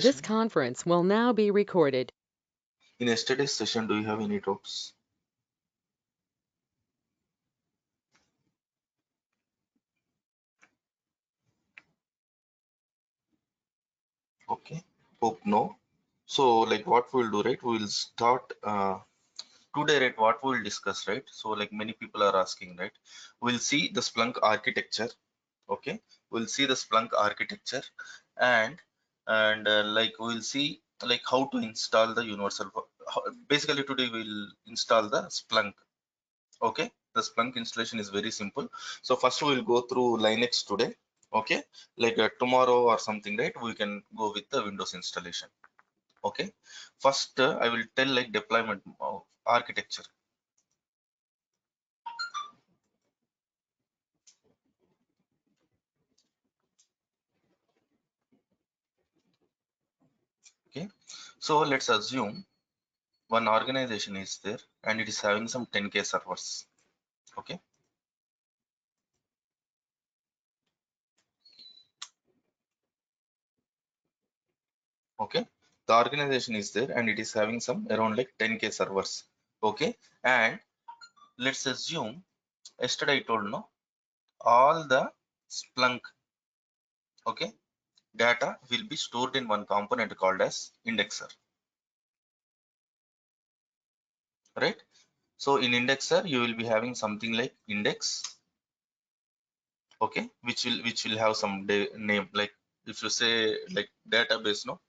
This conference will now be recorded. In yesterday's session, do you have any doubts? Okay, hope no. So like what we'll do, right? We'll start today, right? What we'll discuss, right? So like many people are asking, right? We'll see the Splunk architecture. Okay, we'll see the Splunk architecture and like we'll see like how to install the universal. Basically today we'll install the Splunk. Okay, the Splunk installation is very simple. So first we'll go through Linux today. Okay, like tomorrow or something, right? We can go with the Windows installation. Okay, first I will tell like deployment architecture. Okay, so let's assume one organization is there and it is having some 10K servers. Okay, okay, the organization is there and it is having some around like 10K servers. Okay, and let's assume yesterday I told no all the Splunk, okay, data will be stored in one component called as indexer, right? So in indexer you will be having something like index, okay, which will have some name, like if you say like database, no,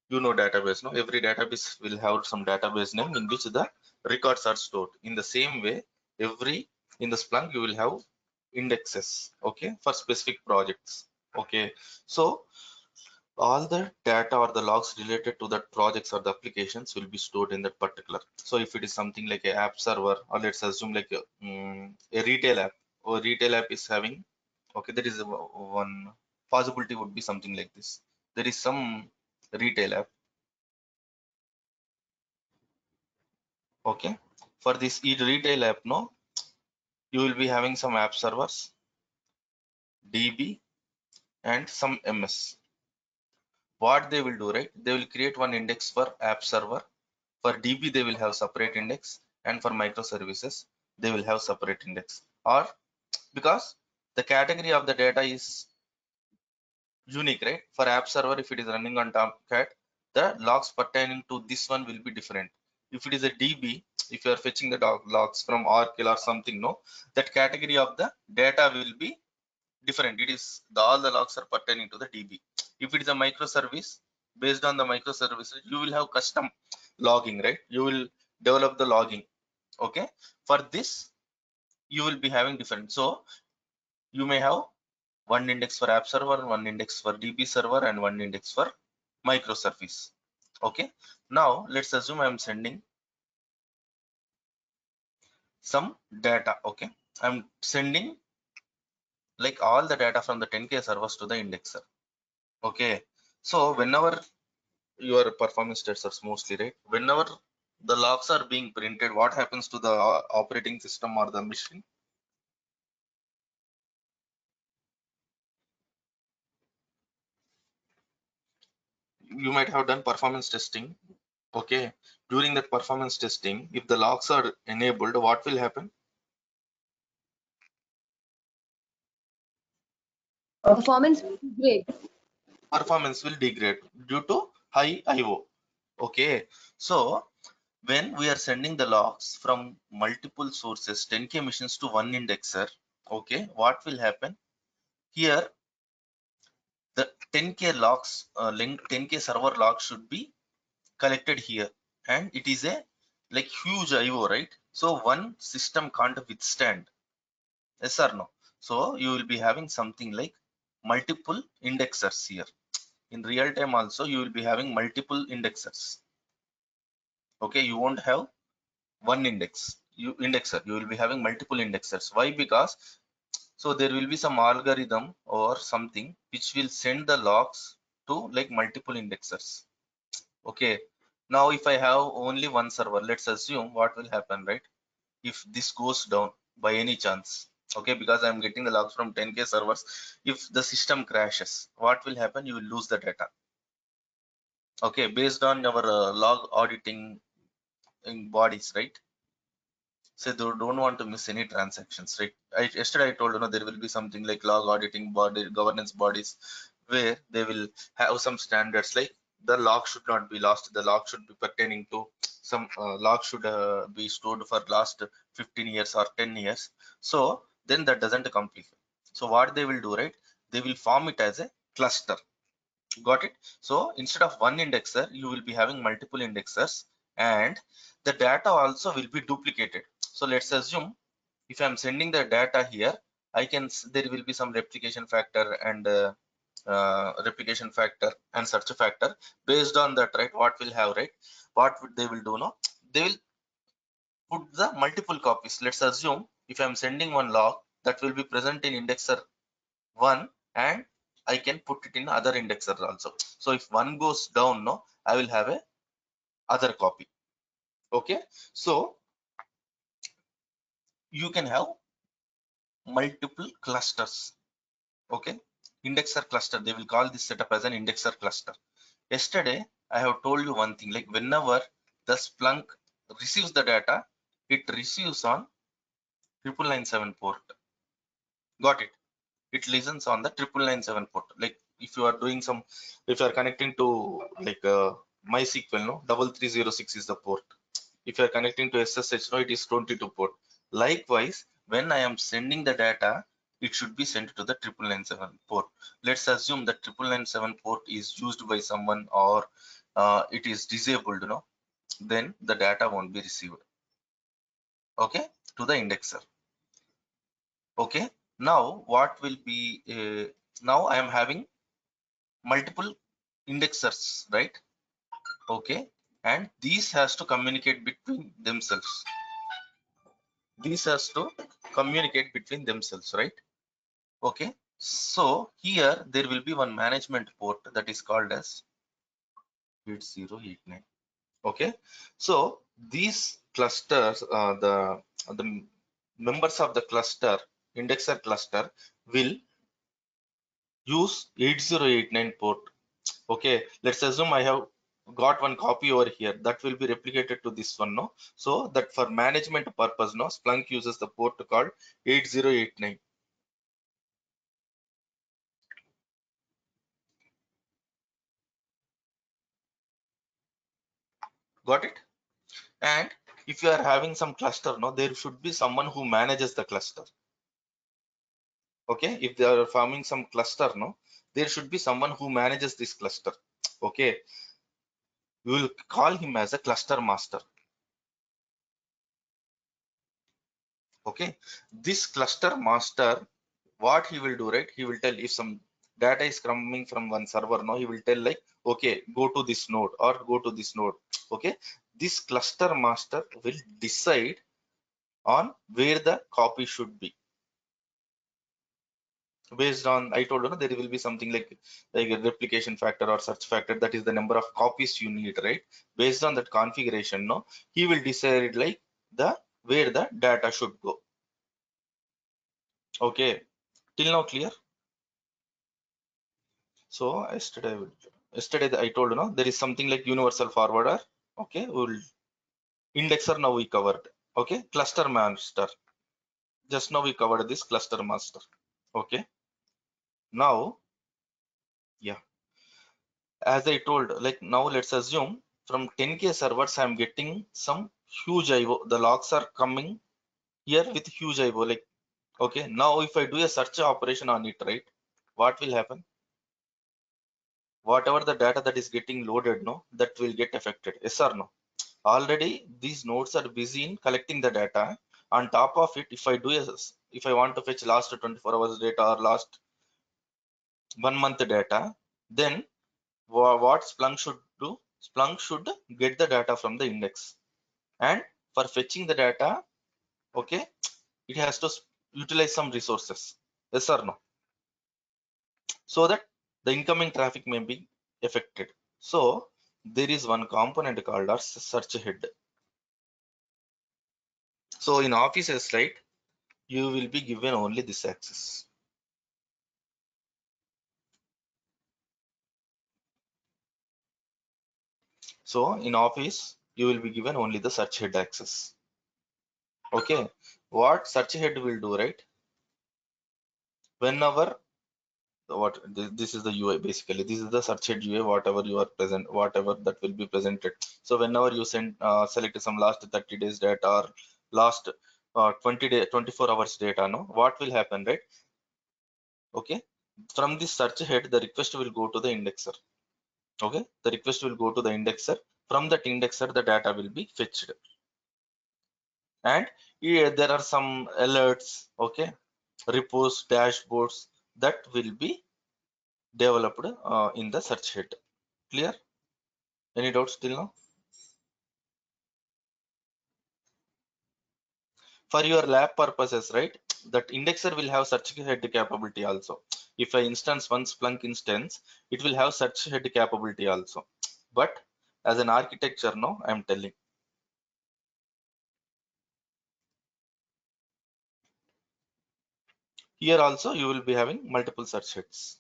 you know database, no, every database will have some database name in which the records are stored. In the same way, every in the Splunk you will have indexes, okay, for specific projects. Okay, so all the data or the logs related to that projects or the applications will be stored in that particular. So if it is something like a app server, or let's assume like a retail app, or retail app is having, okay, there is one possibility would be something like this. There is some retail app, okay, for this retail app, no, you will be having some app servers, DB, and some MS. What they will do, right, they will create one index for app server. For DB they will have separate index, and for microservices they will have separate index. Or because the category of the data is unique, right? For app server, if it is running on Tomcat, the logs pertaining to this one will be different. If it is a DB, if you are fetching the logs from Oracle or something, no, that category of the data will be different. It is all the logs are pertaining to the DB. If it is a microservice, based on the microservices, you will have custom logging, right? You will develop the logging. Okay, for this you will be having different. So you may have one index for app server, one index for DB server, and one index for microservice. Okay, now let's assume I'm sending some data. Okay, I'm sending like all the data from the 10K servers to the indexer. Okay, so whenever your performance tests are mostly, right, whenever the logs are being printed, what happens to the operating system or the machine? You might have done performance testing. Okay, during that performance testing, if the logs are enabled, what will happen? Performance will be great. Performance will degrade due to high IO. Okay, so when we are sending the logs from multiple sources, 10K machines to one indexer, okay, what will happen here? The 10K logs, link 10K server logs should be collected here, and it is a like huge IO, right? So one system can't withstand. Yes or no? So you will be having something like multiple indexers here. In real time also you will be having multiple indexers. Okay, you won't have one indexer, you will be having multiple indexers. Why? Because so there will be some algorithm or something which will send the logs to like multiple indexers. Okay, now if I have only one server, let's assume what will happen, right? If this goes down by any chance, okay, because I'm getting the logs from 10K servers, if the system crashes, what will happen? You will lose the data. Okay, based on our log auditing in bodies, right? So they don't want to miss any transactions, right? Yesterday I told there will be something like log auditing body governance bodies where they will have some standards like the log should not be lost, the log should be pertaining to some log should be stored for last 15 years or 10 years. So then that doesn't complete. So what they will do, right? They will form it as a cluster. Got it? So instead of one indexer, you will be having multiple indexers, and the data also will be duplicated. So let's assume if I'm sending the data here, there will be some replication factor and replication factor and search factor. Based on that, right, what will have, right, what would they will do now? They will put the multiple copies. Let's assume if I'm sending one log, that will be present in indexer 1, and I can put it in other indexer also. So if one goes down, no, I will have a other copy. Okay, so you can have multiple clusters. Okay, indexer cluster, they will call this setup as an indexer cluster. Yesterday I have told you one thing, like whenever the Splunk receives the data, it receives on 9997 port. Got it? It listens on the 9997 port. Like if you are doing some, if you are connecting to like MySQL, no, 3306 is the port. If you are connecting to SSH, no, it is 22 port. Likewise, when I am sending the data, it should be sent to the 9997 port. Let's assume that 9997 port is used by someone, or it is disabled, no, then the data won't be received. Okay, to the indexer. Okay, now what will be now I am having multiple indexers, right? Okay, and these has to communicate between themselves. These has to communicate between themselves, right? Okay, so here there will be one management port that is called as 8089. Okay, so these clusters, the members of the cluster, indexer cluster, will use 8089 port. Okay, let's assume I have got one copy over here that will be replicated to this one, no? So that for management purpose, no, Splunk uses the port called 8089. Got it? And if you are having some cluster, no, there should be someone who manages the cluster. Okay, if they are forming some cluster, no, there should be someone who manages this cluster. Okay, we will call him as a cluster master. Okay, this cluster master, what he will do, right, he will tell if some data is coming from one server, no, he will tell like, okay, go to this node or go to this node. Okay, this cluster master will decide on where the copy should be. Based on, I told you, no, there will be something like a replication factor or search factor, that is the number of copies you need, right? Based on that configuration, no, he will decide like the where the data should go. Okay, till now clear? So yesterday I told you, no, there is something like universal forwarder. Okay, we'll indexer, now we covered. Okay, cluster master, just now we covered this cluster master. Okay, now, yeah, as I told, like now let's assume from 10K servers I'm getting some huge IO. The logs are coming here with huge IO. Like, okay, now if I do a search operation on it, right, what will happen? Whatever the data that is getting loaded, no, that will get affected. Yes or no? Already these nodes are busy in collecting the data. On top of it, if I want to fetch last 24 hours data or last 1 month data, then what Splunk should do? Splunk should get the data from the index, and for fetching the data, okay, it has to utilize some resources. Yes or no? So that the incoming traffic may be affected. So there is one component called as search head. So in offices, right, you will be given only this access. So in Office, you will be given only the search head access. Okay, what search head will do, right? Whenever this is the UI basically. This is the search head UI. Whatever you are present, whatever that will be presented. So whenever you select some last 30 days data or last 24 hours data, no, what will happen, right? Okay, from this search head, the request will go to the indexer. Okay, the request will go to the indexer. From that indexer, the data will be fetched, and here there are some alerts. Okay, reports, dashboards that will be developed in the search head. Clear? Any doubts till now? For your lab purposes, right? That indexer will have search head capability also. If I instance one Splunk instance, it will have search head capability also. But as an architecture, no, I'm telling. Here also you will be having multiple search heads.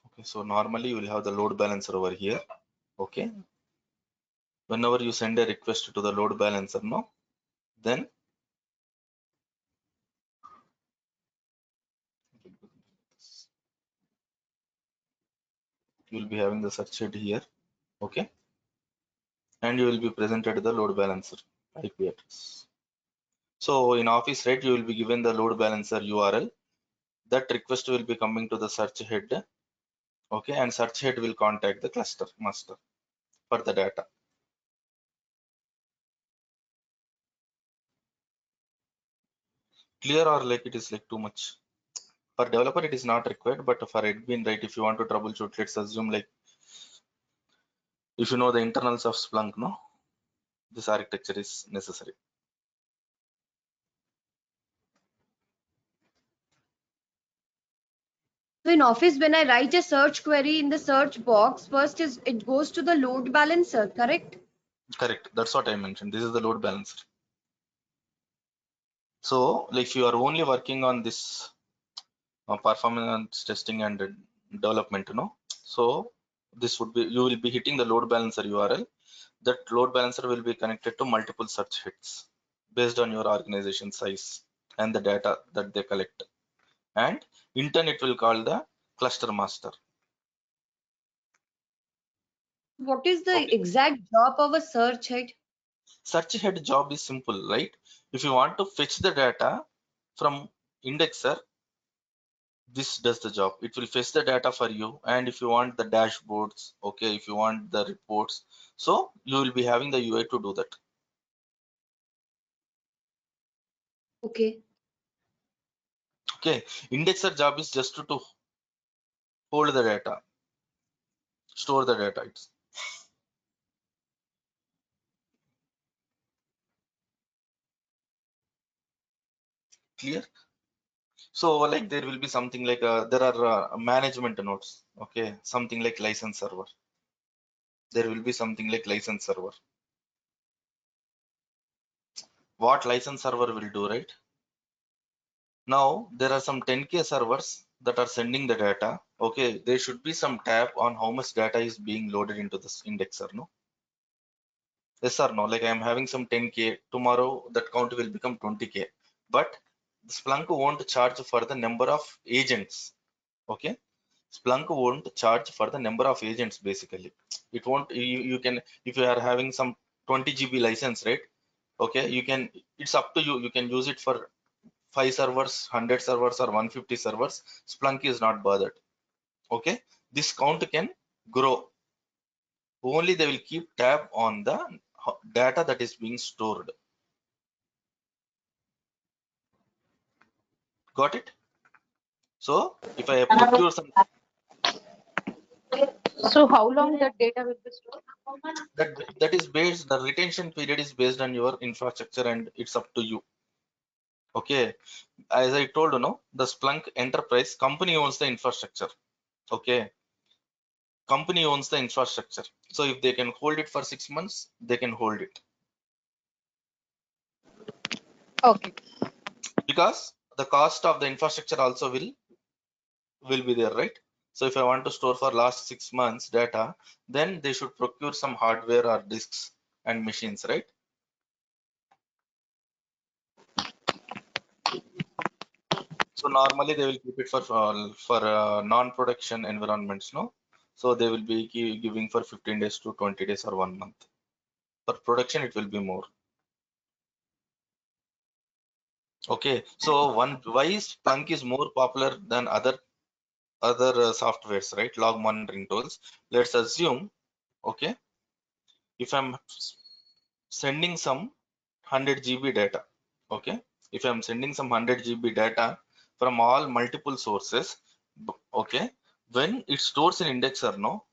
Okay, so normally you will have the load balancer over here. Okay. Whenever you send a request to the load balancer, no, then you will be having the search head here. Okay. And you will be presented the load balancer IP address. So in Office, right, you will be given the load balancer URL. That request will be coming to the search head. Okay, and search head will contact the cluster master for the data. Clear, or like it is like too much? For developer, it is not required, but for admin, right, if you want to troubleshoot, let's assume like if you know the internals of Splunk, no, this architecture is necessary. So in Office, when I write a search query in the search box, first it goes to the load balancer, correct? Correct. That's what I mentioned. This is the load balancer. So, like if you are only working on this performance testing and development, you know, so this would be, you will be hitting the load balancer URL. That load balancer will be connected to multiple search hits based on your organization size and the data that they collect. And in turn, it will call the cluster master. What is the Okay. exact job of a search head? Search head job is simple, right? If you want to fetch the data from indexer, this does the job. It will fetch the data for you. And if you want the dashboards, okay, if you want the reports, so you will be having the UI to do that. Okay. Okay, indexer job is just to hold the data, store the data. It's clear. So like there will be something like there are management nodes. Okay, something like license server. There will be something like license server. What license server will do, right? Now there are some 10K servers that are sending the data. Okay, there should be some tab on how much data is being loaded into this indexer, no? Yes or no? Like I am having some 10K, tomorrow that count will become 20K. But Splunk won't charge for the number of agents. Okay, Splunk won't charge for the number of agents basically. It won't, you can, if you are having some 20 GB license, right? Okay, you can, it's up to you. You can use it for 5 servers, 100 servers, or 150 servers. Splunk is not bothered. Okay, this count can grow. Only they will keep tab on the data that is being stored. Got it? So if I procure some, So how long that data will be stored? that is based, the retention period is based on your infrastructure and it's up to you. Okay, as I told you, no, the Splunk enterprise company owns the infrastructure. Okay, company owns the infrastructure. So if they can hold it for 6 months, they can hold it. Okay. because the cost of the infrastructure also will be there, right? So if I want to store for last 6 months data, then they should procure some hardware or disks and machines, right? So normally they will keep it for non-production environments, no? So they will be giving for 15 days to 20 days or 1 month. For production, it will be more. Okay, so why is Splunk is more popular than other softwares, right? Log monitoring tools. Let's assume, okay, if I'm sending some 100 GB data, okay, if I'm sending some 100 GB data from all multiple sources, okay, when it stores in indexer, no,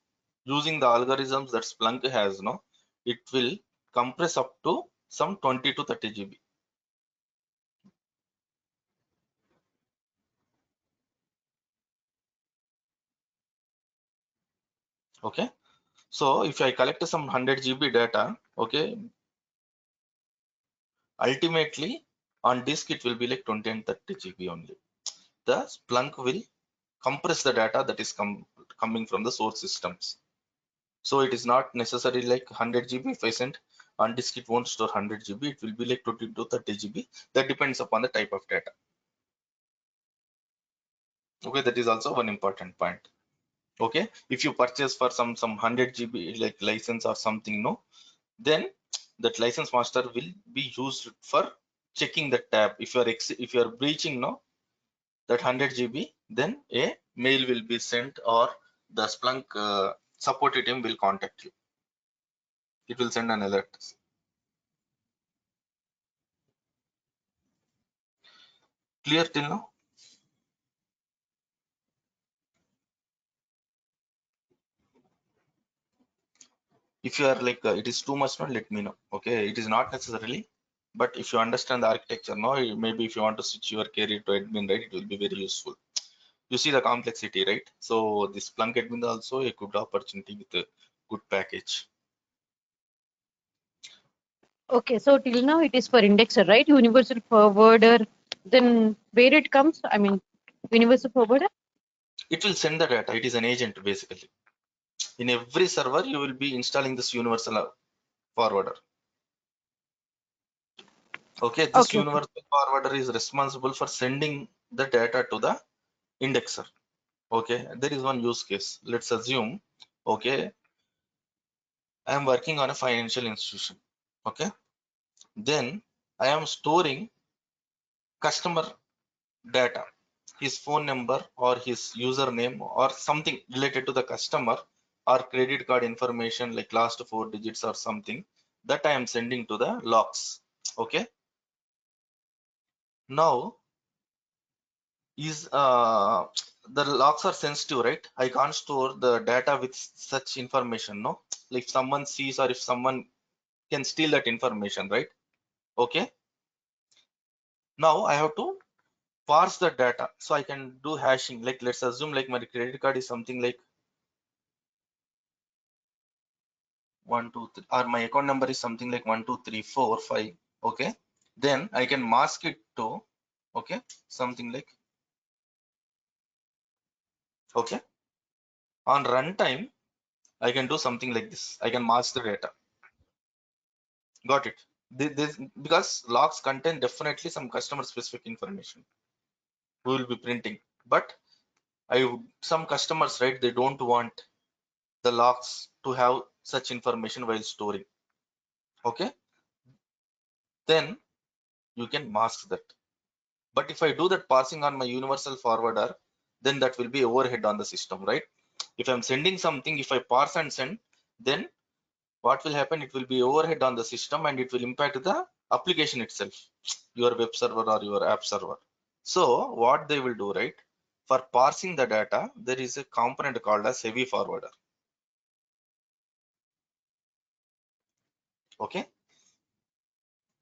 using the algorithms that Splunk has, no, it will compress up to some 20 to 30 GB. Okay, so if I collect some 100 GB data, okay, ultimately on disk it will be like 20 and 30 GB only. The Splunk will compress the data that is coming from the source systems. So it is not necessarily like 100 GB. If I send on disk, it won't store 100 GB. It will be like 20 to 30 GB. That depends upon the type of data. Okay, that is also one important point. Okay, if you purchase for some 100 GB like license or something, no, then that license master will be used for checking the tab. If you are breaching, no, that 100 GB, then a mail will be sent or the Splunk support team will contact you. It will send an alert. Clear till now? If you are like it is too much, not let me know. Okay, it is not necessarily, but if you understand the architecture, no, maybe if you want to switch your career to admin, right, it will be very useful. You see the complexity, right? So this Splunk admin is also a good opportunity with a good package. Okay, so till now it is for indexer, right? Universal forwarder. Then where it comes? I mean, universal forwarder. It will send the data. It is an agent basically. In every server, you will be installing this universal forwarder. Okay, this Okay. universal forwarder is responsible for sending the data to the indexer. Okay, there is one use case. Let's assume, okay, I am working on a financial institution. Okay, then I am storing customer data, his phone number or his username or something related to the customer or credit card information like last 4 digits or something that I am sending to the logs. Okay, now is the logs are sensitive, right? I can't store the data with such information, no, like if someone sees or if someone can steal that information, right? Okay, now I have to parse the data so I can do hashing. Like let's assume like my credit card is something like 123 or my account number is something like 12345. Okay, then I can mask it to, okay, something like, okay, on runtime I can do something like this. I can mask the data. Got it. This, because logs contain definitely some customer specific information we will be printing, but some customers, right, they don't want the logs to have such information while storing. Okay, then you can mask that. But if I do that parsing on my universal forwarder, then that will be overhead on the system, right? If I'm sending something, if I parse and send, then what will happen? It will be overhead on the system and it will impact the application itself, your web server or your app server. So what they will do, right? For parsing the data, there is a component called as heavy forwarder. Okay.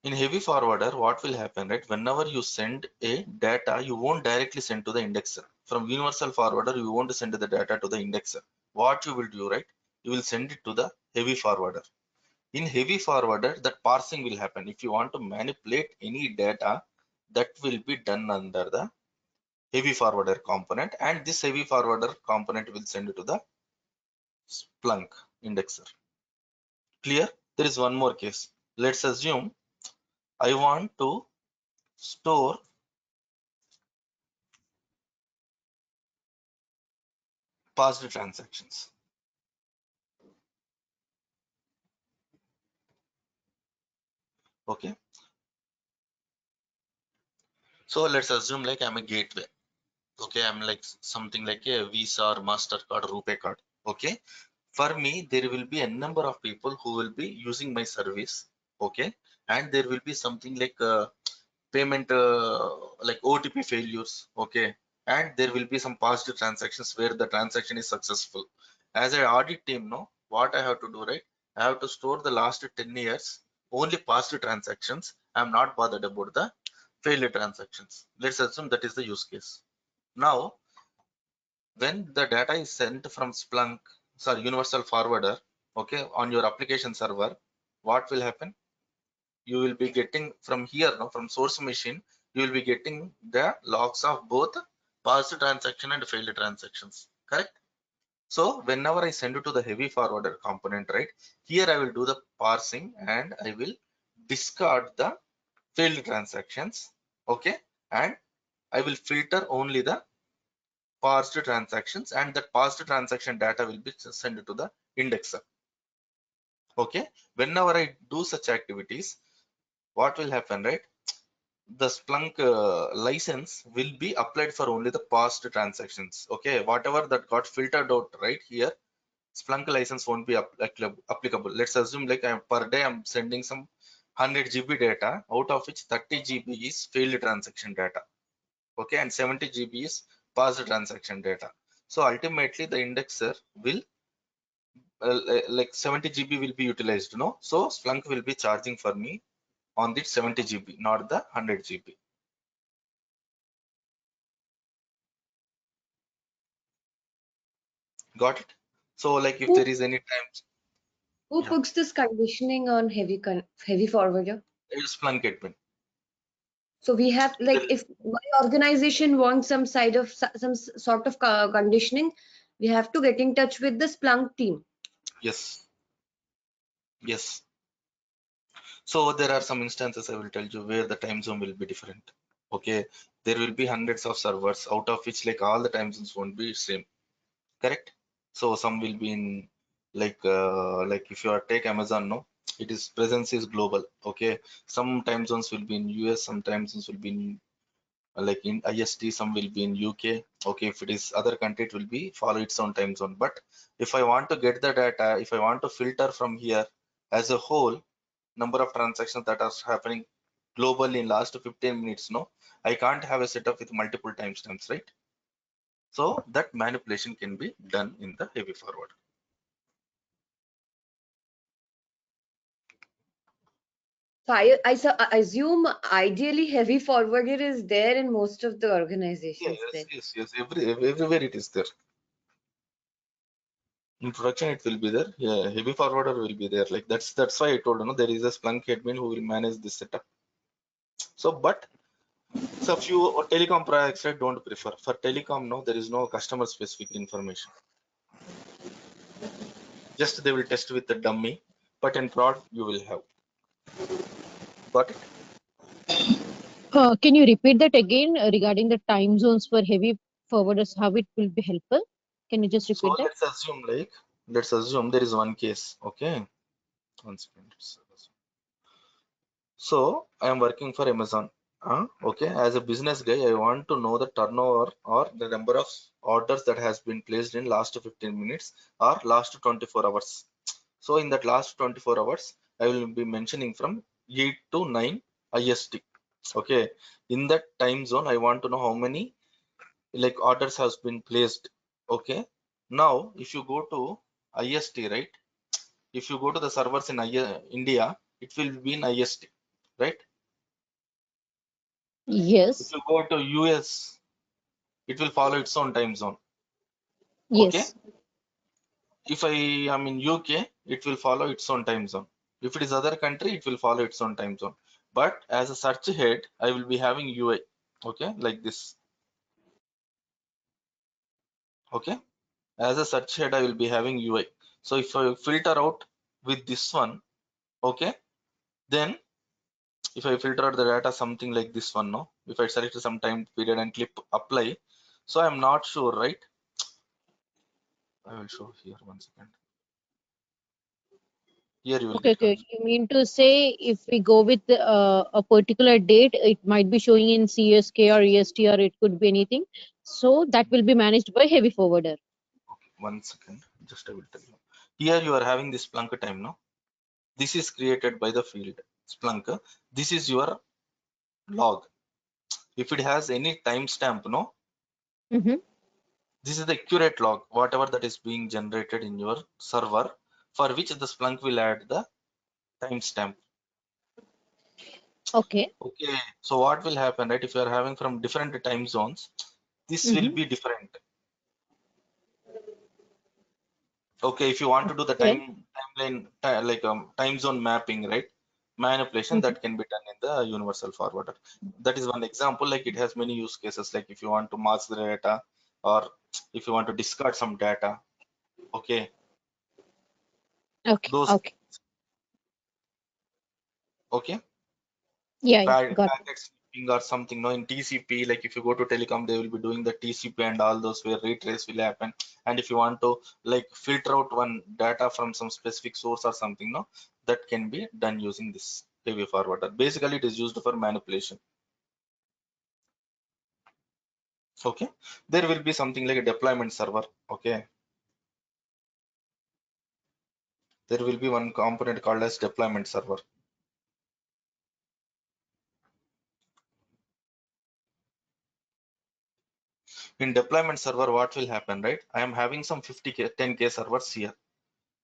In heavy forwarder, what will happen, right? Whenever you send a data, you won't directly send to the indexer. From universal forwarder, you won't send the data to the indexer. What you will do, right? You will send it to the heavy forwarder. In heavy forwarder, that parsing will happen. If you want to manipulate any data, that will be done under the heavy forwarder component, and this heavy forwarder component will send it to the Splunk indexer. Clear? There is one more case. Let's assume I want to store past transactions. Okay. So let's assume like I'm a gateway. Okay, I'm like something like a Visa or MasterCard or RuPay card. Okay. For me, there will be a number of people who will be using my service. Okay. And there will be something like payment like OTP failures. Okay. And there will be some past transactions where the transaction is successful. As an audit team, no, what I have to do, right? I have to store the last 10 years, only past transactions. I'm not bothered about the failure transactions. Let's assume that is the use case. Now, when the data is sent from Splunk, sorry, universal forwarder, okay, on your application server, what will happen? You will be getting from here, no, from source machine, you will be getting the logs of both past transaction and failed transactions, correct? So whenever I send it to the heavy forwarder component, right, here I will do the parsing and I will discard the failed transactions, okay, and I will filter only the past transactions, and that past transaction data will be sent to the indexer. Okay, whenever I do such activities, what will happen, right? The Splunk license will be applied for only the past transactions. Okay, whatever that got filtered out right here, Splunk license won't be applicable. Let's assume like per day I'm sending some 100 GB data, out of which 30 GB is failed transaction data. Okay, and 70 GB is past transaction data. So ultimately the indexer will like 70 GB will be utilized, no? So Splunk will be charging for me on the 70 GB, not the 100 GB. Got it? So like if Who there is any times, who yeah, puts this conditioning on heavy forwarder? it's Splunk admin. So we have like if one organization wants some side of some sort of conditioning, we have to get in touch with the Splunk team. Yes, yes. So there are some instances I will tell you where the time zone will be different. Okay, there will be hundreds of servers, out of which like all the time zones won't be same. Correct? So some will be in like if you are take Amazon, no, it is presence is global. Okay, some time zones will be in US, some time zones will be in like in IST, some will be in UK. Okay, if it is other country, it will be follow its own time zone. But if I want to get the data, if I want to filter from here as a whole number of transactions that are happening globally in last 15 minutes, no, I can't have a setup with multiple timestamps, right? So that manipulation can be done in the heavy forward. So I assume ideally heavy forwarder is there in most of the organizations Yes, then. yes. Everywhere it is there. In production, it will be there. Yeah, heavy forwarder will be there. Like that's why I told you, no, there is a Splunk admin who will manage this setup. So, but so few telecom products I don't prefer. For telecom, no, there is no customer specific information. Just they will test with the dummy, but in prod you will have. Got it? Can you repeat that again regarding the time zones for heavy forwarders, how it will be helpful? Can you just So repeat that? let's assume there is one case. Okay. One second. So I am working for Amazon. Okay, as a business guy, I want to know the turnover or the number of orders that has been placed in last 15 minutes or last 24 hours. So in that last 24 hours, I will be mentioning from 8 to 9 IST. Okay, in that time zone, I want to know how many like orders has been placed. Okay, now if you go to IST, right? If you go to the servers in India, it will be in IST, right? If Yes, you go to US, it will follow its own time zone. Okay. yes. If I am in UK, it will follow its own time zone. If it is other country, it will follow its own time zone. But as a search head, I will be having UI. Okay, like this. Okay, as a search head, I will be having UI. So if I filter out with this one, okay, then if I filter out the data something like this one, no, if I select some time period and click apply, so I'm not sure, right? I will show here, one second. Here you will Okay, get okay. confused. You mean to say if we go with a particular date, it might be showing in CSK or EST or it could be anything. So that will be managed by heavy forwarder. Okay, one second, just I will tell you. Here you are having this Splunk time, no? This is created by the field Splunk. This is your log. If it has any timestamp, no, Mm-hmm. this is the accurate log, whatever that is being generated in your server, for which the Splunk will add the timestamp. Okay. Okay, so what will happen, right? If you are having from different time zones, this will Mm-hmm. be different. Okay, if you want to do the Okay. timeline, like time zone mapping, right? Manipulation, Mm-hmm. that can be done in the universal forwarder. That is one example. Like it has many use cases. Like if you want to mask the data, or if you want to discard some data. Okay, Okay. those. Okay. Okay, Yeah, yeah. Got it. packet sniffing or something. No, in TCP, like if you go to telecom, they will be doing the TCP and all those where retrace will happen. And if you want to like filter out one data from some specific source or something, no, that can be done using this heavy forwarder. Basically, it is used for manipulation. Okay, there will be something like a deployment server. Okay, there will be one component called as deployment server. In deployment server, what will happen, right? I am having some 50K, 10K servers here.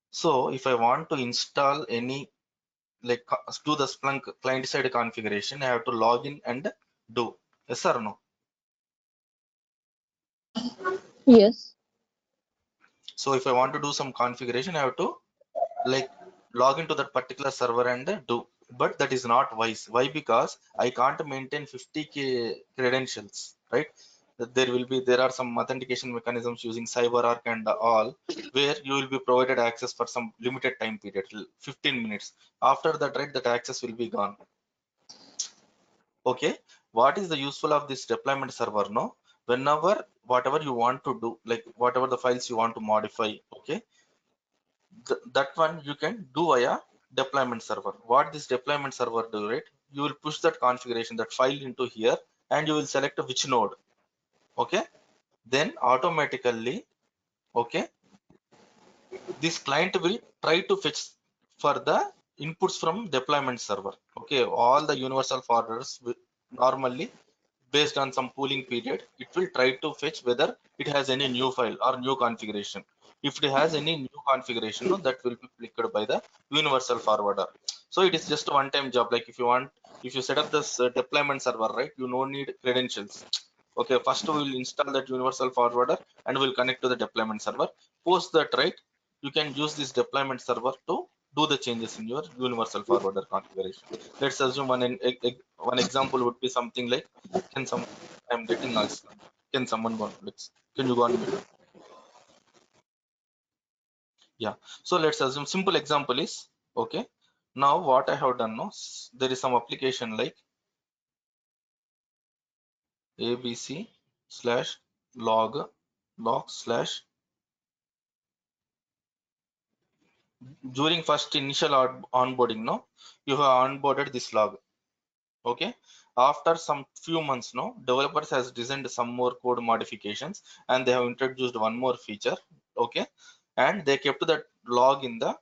So if I want to install any, like do the Splunk client side configuration, I have to log in and do. Yes or no? Yes. So if I want to do some configuration, I have to like log into that particular server and do. But that is not wise. Why? Because I can't maintain 50K credentials, right? There are some authentication mechanisms using CyberArk and all, where you will be provided access for some limited time period, 15 minutes. After that, right, that access will be gone. Okay, what is the useful of this deployment server? No, whenever whatever you want to do, like whatever the files you want to modify, okay, that one you can do via deployment server. What this deployment server do, right? You will push that configuration, that file into here, and you will select which node. Okay, then automatically, okay, this client will try to fetch for the inputs from deployment server. Okay, all the universal forwarders will normally, based on some pooling period, it will try to fetch whether it has any new file or new configuration. If it has any new configuration, no, that will be clicked by the universal forwarder. So it is just a one-time job. Like if you set up this deployment server, right, you no need credentials. Okay, first we will install that universal forwarder and we'll connect to the deployment server. Post that, right, you can use this deployment server to do the changes in your universal forwarder configuration. Let's assume one example would be something like, can some, I'm getting noise. Can someone go on, can you go on mute? Yeah, so let's assume simple example is, okay, now what I have done, no, there is some application like abc slash log slash, during first initial onboarding, no, you have onboarded this log. Okay, after some few months, no, developers has designed some more code modifications and they have introduced one more feature. Okay, and they kept that log in the,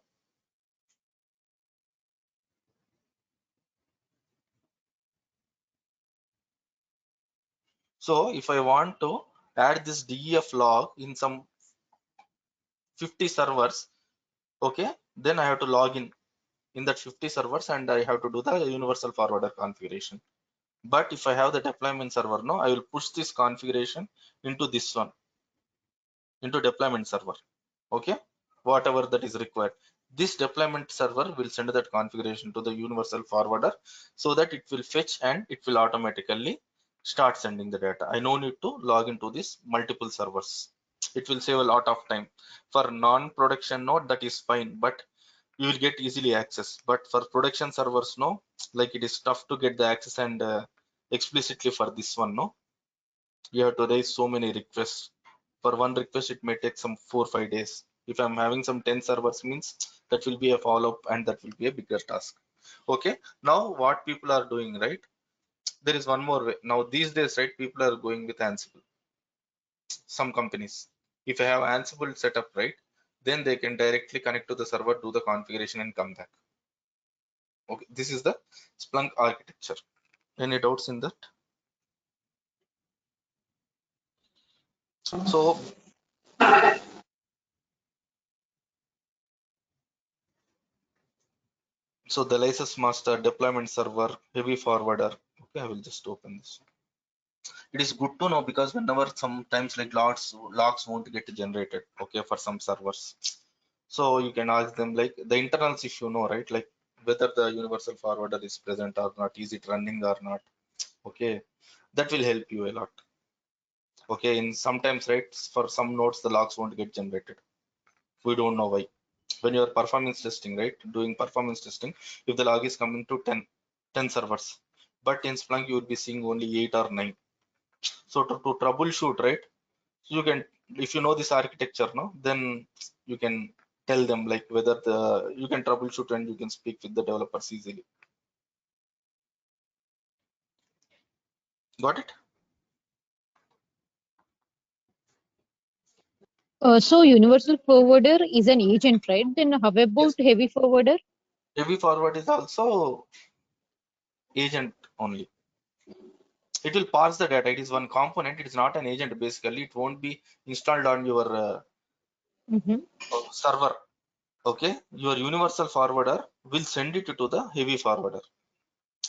so if I want to add this def log in some 50 servers, okay, then I have to log in that 50 servers and I have to do the universal forwarder configuration. But if I have the deployment server, no, I will push this configuration into this one, into deployment server. Okay, whatever that is required. This deployment server will send that configuration to the universal forwarder so that it will fetch and it will automatically start sending the data. I no need to log into this multiple servers. It will save a lot of time. For non-production node, that is fine, but you will get easily access. But for production servers, no, like it is tough to get the access, and explicitly for this one, no, you have to raise so many requests. For one request, it may take some 4 or 5 days. If I'm having some 10 servers, means that will be a follow-up, and that will be a bigger task. Okay, now what people are doing, right? There is one more way. Now these days, right, people are going with Ansible. Some companies, if I have Ansible set up, right, then they can directly connect to the server, do the configuration, and come back. Okay, this is the Splunk architecture. Any doubts in that? So the license master, deployment server, heavy forwarder. Okay, I will just open this. It is good to know, because whenever sometimes like logs won't get generated, okay, for some servers, so you can ask them like the internals, if you know, right, like whether the universal forwarder is present or not, is it running or not. Okay, that will help you a lot. Okay, in sometimes, right, for some nodes the logs won't get generated. We don't know why. When you are performance testing, right, doing performance testing, if the log is coming to 10 servers, but in Splunk you will be seeing only 8 or 9. So to troubleshoot, right, you can, if you know this architecture, no, then you can tell them like whether you can troubleshoot, and you can speak with the developers easily. Got it? So universal forwarder is an agent, right? Then how about Yes. heavy forwarder? Heavy forward is also agent only. It will parse the data. It is one component. It is not an agent. Basically, it won't be installed on your server. Okay, your universal forwarder will send it to the heavy forwarder.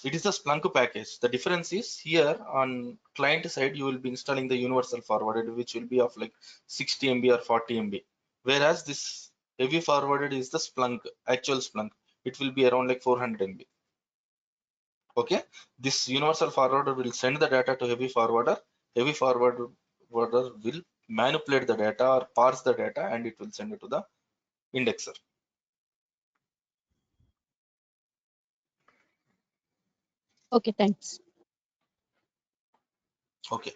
It is a Splunk package. The difference is here on client side, you will be installing the universal forwarder, which will be of like 60 MB or 40 MB. Whereas this heavy forwarded is the Splunk, actual Splunk. It will be around like 400 MB. Okay, this universal forwarder will send the data to heavy forwarder. Heavy forwarder will manipulate the data or parse the data, and it will send it to the indexer. Okay, thanks. Okay,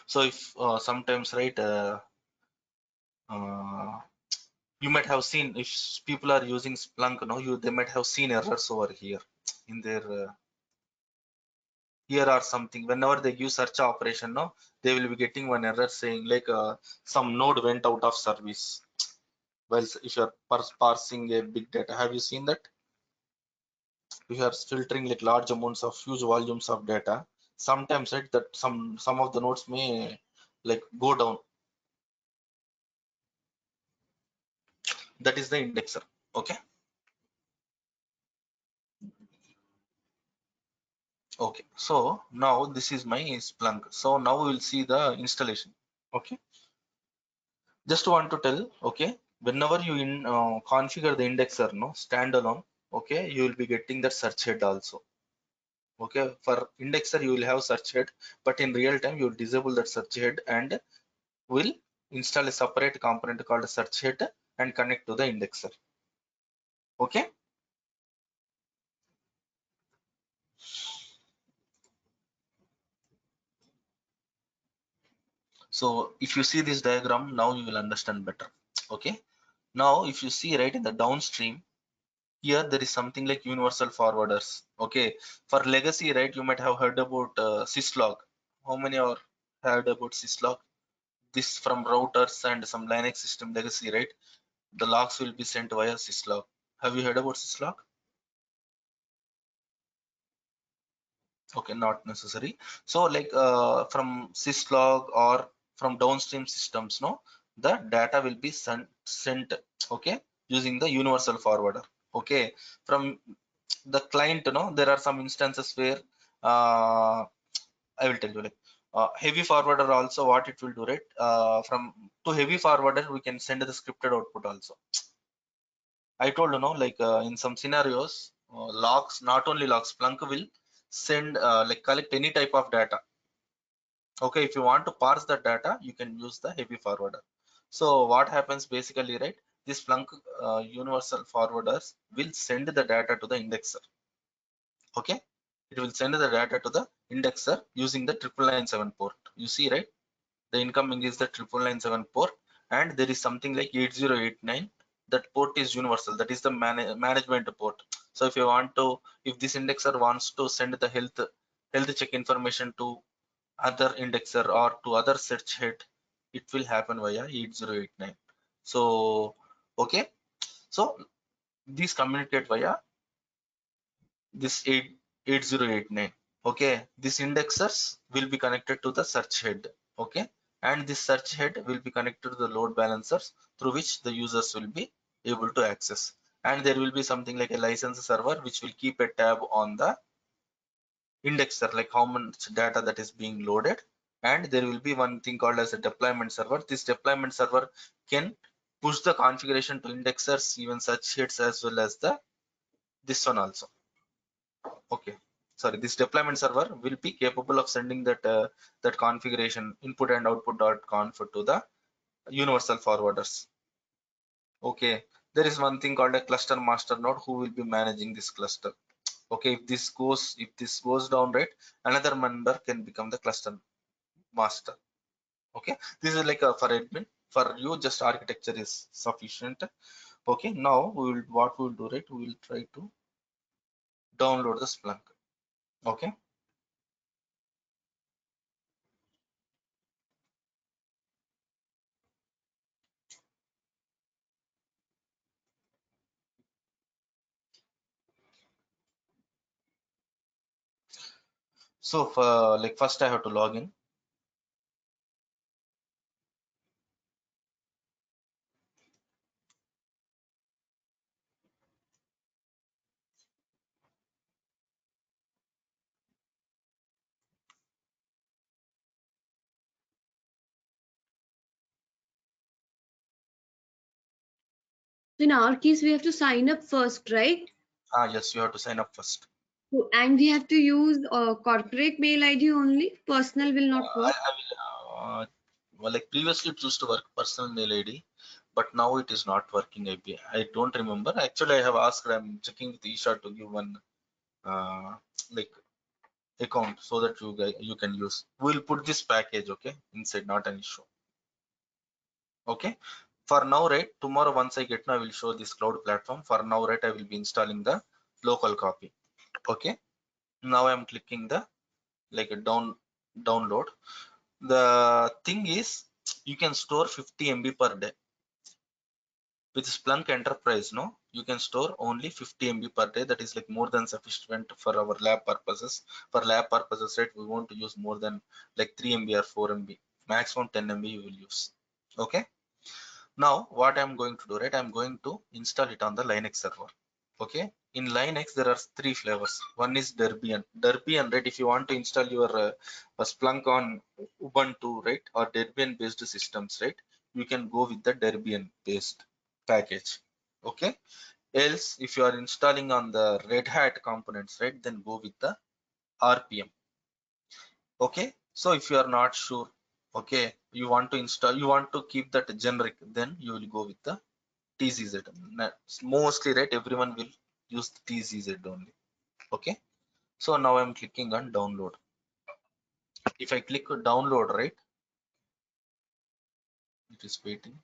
so if sometimes, right, you might have seen, if people are using Splunk, no, they might have seen errors over here in their here or something. Whenever they give search operation, no, they will be getting one error saying like some node went out of service. Well, if you are parsing a big data, have you seen that? If you are filtering like large amounts of huge volumes of data, sometimes, right, that some of the nodes may like go down. That is the indexer. Okay. Okay, so now this is my Splunk. So now we will see the installation. Okay, just want to tell, okay, whenever you configure the indexer, no, standalone, okay, you will be getting that search head also. Okay, for indexer you will have search head, but in real time you will disable that search head and will install a separate component called search head and connect to the indexer. Okay. So if you see this diagram, now you will understand better. Okay. Now if you see right in the downstream, here there is something like universal forwarders. Okay, for legacy, right, you might have heard about syslog. How many are heard about syslog? This from routers and some Linux system legacy, right? The logs will be sent via syslog. Have you heard about syslog? Okay, not necessary. So like from syslog or from downstream systems, no, the data will be sent, okay, using the universal forwarder. Okay, from the client, there are some instances where I will tell you, like heavy forwarder also, what it will do, right, from to heavy forwarder we can send the scripted output also. I told like in some scenarios, logs, not only logs, Splunk will send like collect any type of data. Okay, if you want to parse the data, you can use the heavy forwarder. So what happens basically, right? This Splunk universal forwarders will send the data to the indexer. Okay, it will send the data to the indexer using the 9997 port. You see, right? The incoming is the 9997 port, and there is something like 8089. That port is universal. That is the management port. So if you want to, if this indexer wants to send the health check information to other indexer or to other search head, it will happen via 8089. So okay, so these communicate via this 8089. Okay, these indexers will be connected to the search head. Okay, and this search head will be connected to the load balancers through which the users will be able to access. And there will be something like a license server which will keep a tab on the indexer, like how much data that is being loaded. And there will be one thing called as a deployment server. This deployment server can push the configuration to indexers, even such hits, as well as the this one also. Okay, sorry, this deployment server will be capable of sending that that configuration input and output.conf to the universal forwarders. Okay, there is one thing called a cluster master node who will be managing this cluster. Okay, if this goes down, right, another member can become the cluster master. Okay, this is like a for admin. For you, just architecture is sufficient. Okay, now what we will do, right, we will try to download the Splunk. Okay, so for, like, first I have to log in. In our case, we have to sign up first, right? Yes, you have to sign up first. And we have to use corporate mail ID only. Personal will not work. I will, well, like previously it used to work personal mail ID, but now it is not working. I don't remember. Actually, I have asked. I'm checking with Isha to give one like account so that you can use. We'll put this package, okay, inside, not an issue. Okay. For now, right, tomorrow once I get now, I will show this cloud platform. For now, right, I will be installing the local copy. Okay. Now I'm clicking the like a download. The thing is, you can store 50 MB per day. With Splunk Enterprise, no, you can store only 50 MB per day. That is like more than sufficient for our lab purposes. For lab purposes, right, we want to use more than like 3 MB or 4 MB. Maximum 10 MB you will use. Okay. Now what I'm going to do, right, I'm going to install it on the Linux server. Okay, in Linux there are three flavors. One is Debian, right? If you want to install your Splunk on Ubuntu, right, or Debian based systems, right, you can go with the Debian based package. Okay, else if you are installing on the Red Hat components, right, then go with the RPM. Okay, so if you are not sure, okay, you want to install, you want to keep that generic, then you will go with the TZZ. Mostly, right, everyone will use the TZZ only. Okay, so now I'm clicking on download. If I click on download, right, it is waiting.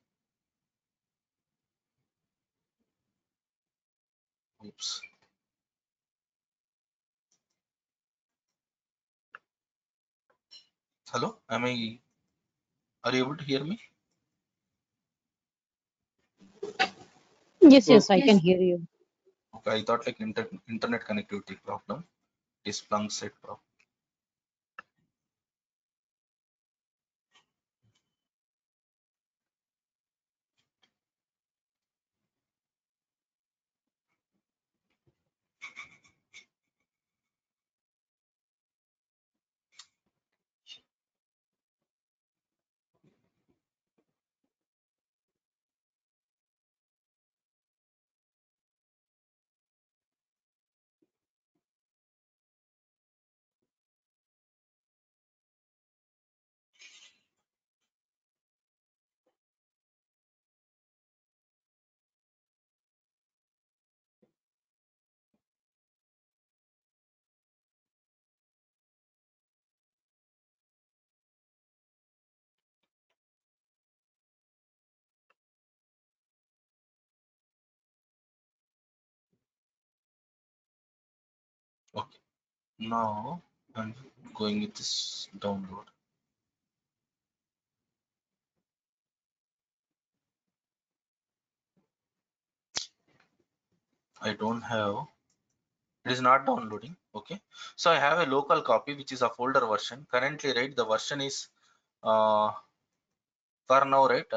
Oops. Hello, are you able to hear me? Yes, Oh, yes, I can Yes. hear you. okay, I thought like internet connectivity problem. It is Splunk set problem. Now I'm going with this download. I don't have, it is not downloading. Okay, so I have a local copy which is a folder version currently, right? The version is for now, right?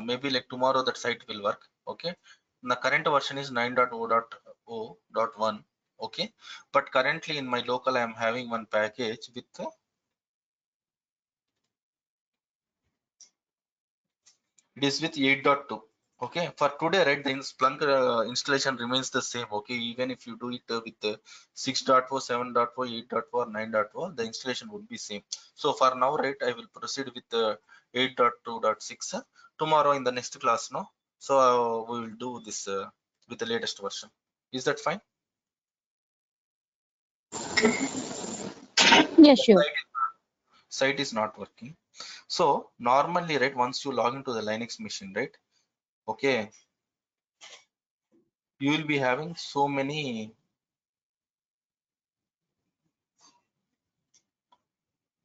Maybe like tomorrow that site will work. Okay, the current version is 9.0.0.1. Okay, but currently in my local I am having one package with it is with 8.2. Okay, for today, right, the Splunk installation remains the same. Okay, even if you do it with 6.4, 7.4, 8.4, 9.4, the installation would be same. So for now, right, I will proceed with 8.2.6 tomorrow in the next class. No, so we will do this with the latest version. Is that fine? Yeah, sure. Site is not working. So normally, right, once you log into the Linux machine, right, okay, you will be having so many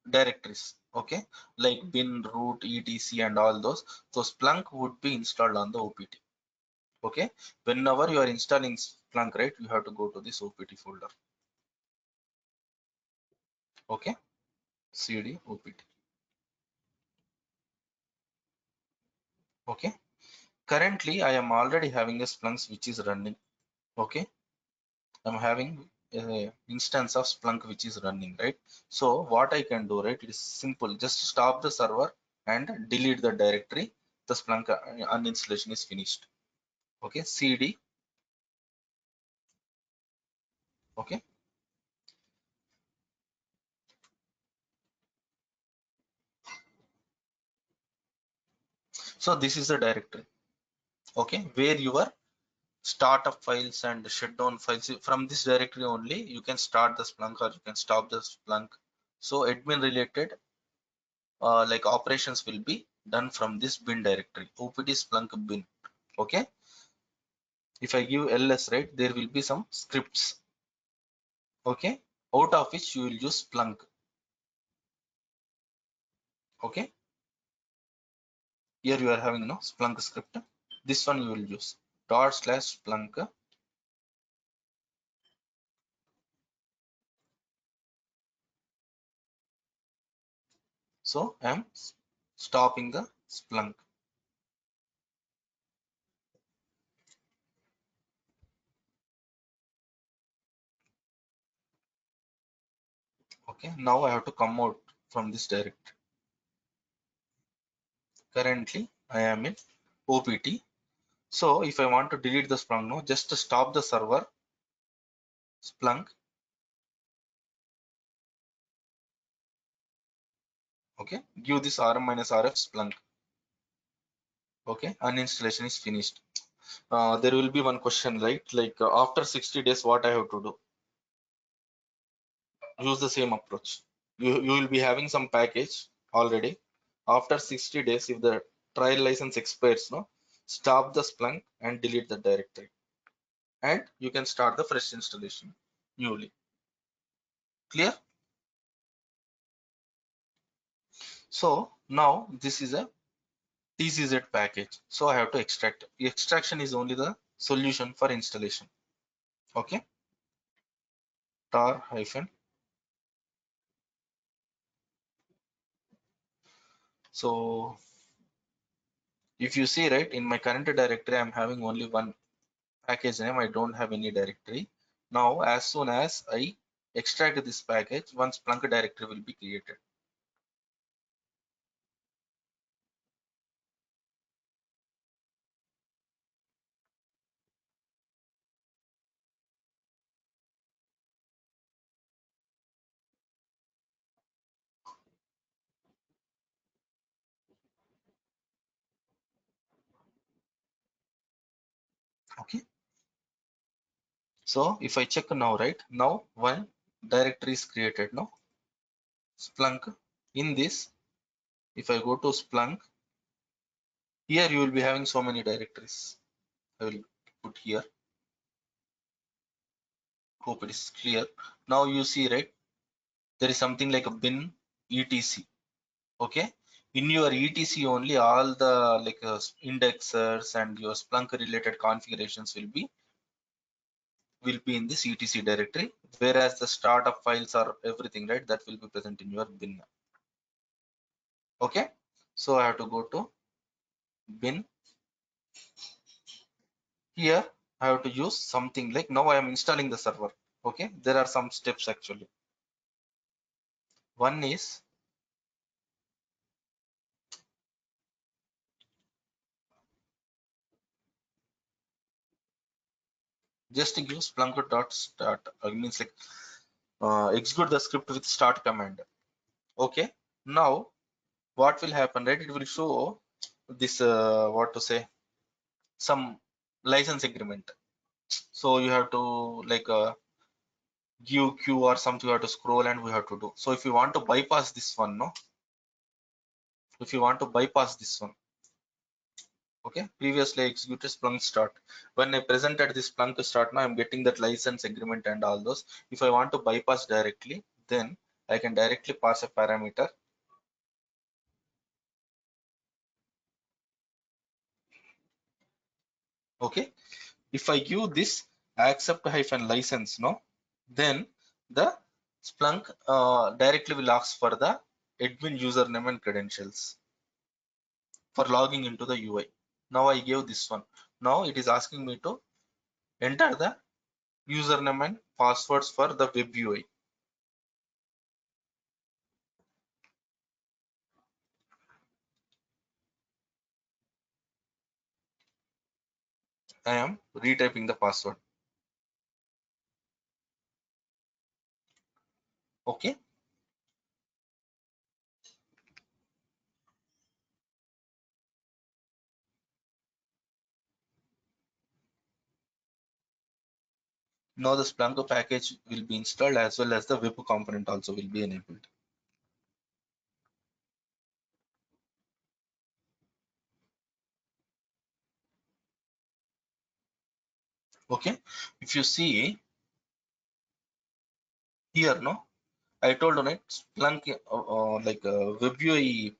directories, okay, like bin, root, etc, and all those. So Splunk would be installed on the OPT. Okay, whenever you are installing Splunk, right, you have to go to this OPT folder. Okay, cd opt. Okay, currently I am already having a Splunk which is running. Okay, I'm having a instance of Splunk which is running, right? So what I can do, right, it is simple, just stop the server and delete the directory. The Splunk uninstallation is finished. Okay, cd. Okay, so this is the directory, okay, where your startup files and shutdown files, from this directory only you can start the Splunk or you can stop the Splunk. So admin related like operations will be done from this bin directory, opt Splunk bin. Okay, if I give ls, right, there will be some scripts, okay, out of which you will use Splunk. Okay, here you are having no Splunk script, this one you will use /Splunk. So I am stopping the Splunk. Okay, now I have to come out from this directory. Currently I am in OPT. So if I want to delete the Splunk, no, just to stop the server, Splunk. Okay, give this rm-rf Splunk. Okay, uninstallation is finished. There will be one question, right? Like after 60 days, what I have to do? Use the same approach. You will be having some package already. After 60 days, if the trial license expires, no, stop the Splunk and delete the directory, and you can start the fresh installation newly. Clear? So now this is a TCZ package. So I have to extract. Extraction is only the solution for installation. Okay. Tar hyphen. So if you see, right, in my current directory, I'm having only one package name. I don't have any directory. Now, as soon as I extract this package, one Splunk directory will be created. Okay. So if I check now, right, now one directory is created now. Splunk. In this, if I go to Splunk, here you will be having so many directories. I will put here. Hope it is clear. Now you see, right, there is something like a bin etc. Okay, in your etc only all the like indexers and your Splunk related configurations will be in this etc directory, whereas the startup files are everything, right, that will be present in your bin. Okay, so I have to go to bin. Here I have to use something like, now I am installing the server. Okay, there are some steps actually. One is just to give Splunk dot start, means like execute the script with start command. Okay, now what will happen, right, it will show this what to say, some license agreement. So you have to like give queue or something, you have to scroll and we have to do. So if you want to bypass this one, no, if you want to bypass this one, okay, previously executed Splunk start. When I presented this Splunk start, now I'm getting that license agreement and all those. If I want to bypass directly, then I can directly pass a parameter. Okay, if I give this accept hyphen license, no, then the Splunk directly will ask for the admin username and credentials for logging into the UI. Now I gave this one. Now it is asking me to enter the username and passwords for the web UI. I am retyping the password. Okay. Now the Splunk package will be installed as well as the web component also will be enabled. Okay. If you see here, no, I told on it Splunk like web UI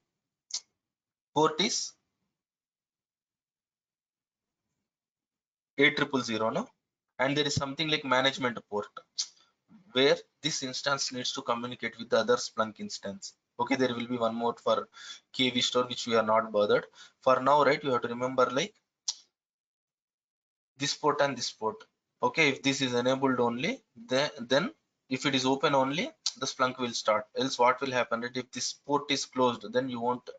port is 8000, no, and there is something like management port where this instance needs to communicate with the other Splunk instance. Okay, there will be one more for KV store which we are not bothered for now, right? You have to remember like this port and this port. Okay, if this is enabled only, then if it is open only, the Splunk will start. Else what will happen, right? If this port is closed, then you won't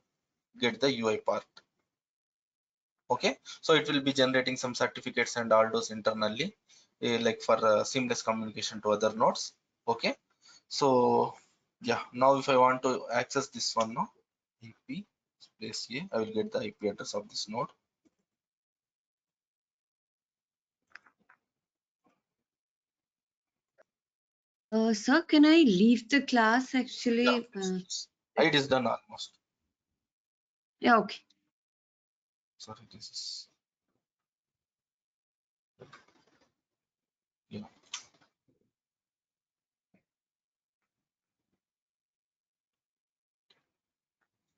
get the UI part. Okay, so it will be generating some certificates and all those internally, like for seamless communication to other nodes. Okay, so yeah, now if I want to access this one, no, IP space here, I will get the IP address of this node. Sir, can I leave the class actually? It is done almost. Yeah, okay. Sorry, this is, yeah.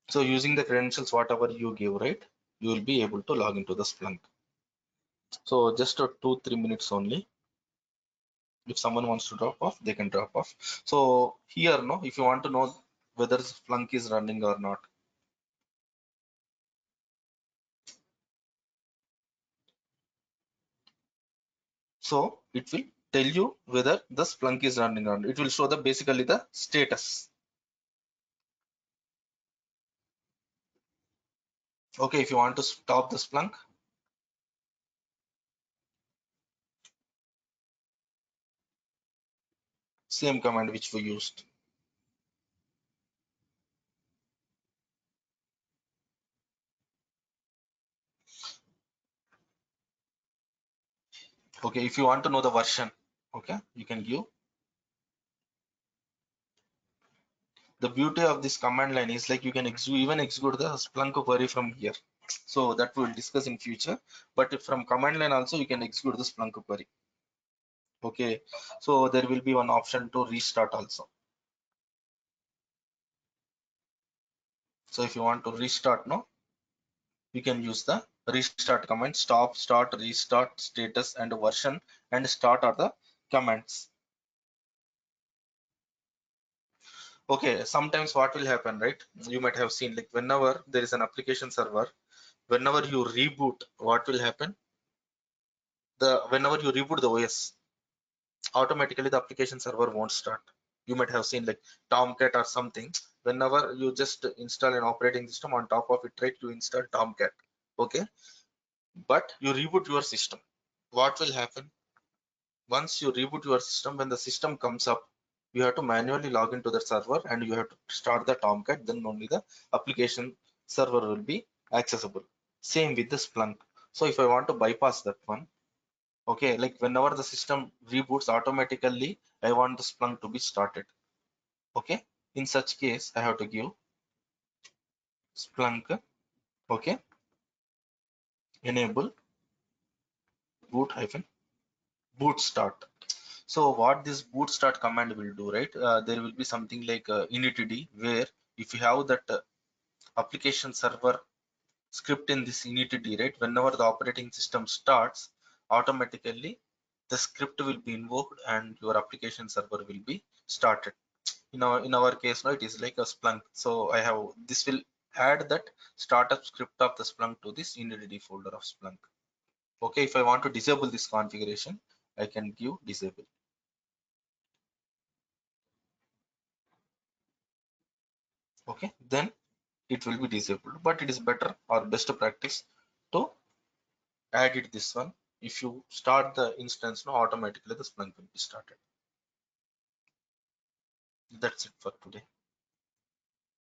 So using the credentials, whatever you give, right, you will be able to log into the Splunk. So just 2-3 minutes only. If someone wants to drop off, they can drop off. So here, no, if you want to know whether Splunk is running or not. So it will tell you whether the Splunk is running or not. It will show the basically the status. Okay, if you want to stop the Splunk, same command which we used. Okay, if you want to know the version, okay, you can give. The beauty of this command line is like you can even execute the Splunk query from here. So that we'll discuss in future. But if from command line also you can execute the Splunk query. Okay, so there will be one option to restart also. So if you want to restart, no, you can use the restart command. Stop, start, restart, status, and version and start are the commands. Okay, sometimes what will happen, right? You might have seen, like, whenever there is an application server, whenever you reboot, what will happen? Whenever you reboot the OS, automatically the application server won't start. You might have seen, like, Tomcat or something. Whenever you just install an operating system, on top of it, right, you install Tomcat. Okay, but you reboot your system. What will happen? Once you reboot your system, when the system comes up, you have to manually log into the server and you have to start the Tomcat. Then only the application server will be accessible. Same with the Splunk. So if I want to bypass that one, okay, like whenever the system reboots automatically, I want the Splunk to be started. Okay, in such case, I have to give Splunk, okay, enable boot start. So what this boot start command will do, right? There will be something like initd, where if you have that application server script in this initd, right? Whenever the operating system starts, automatically the script will be invoked and your application server will be started. In our case, no, it is like a Splunk. So I have this will add that startup script of the Splunk to this initd folder of Splunk. Okay, if I want to disable this configuration, I can give disable. Okay, then it will be disabled, but it is better or best practice to add it this one. If you start the instance, no, automatically the Splunk will be started. That's it for today.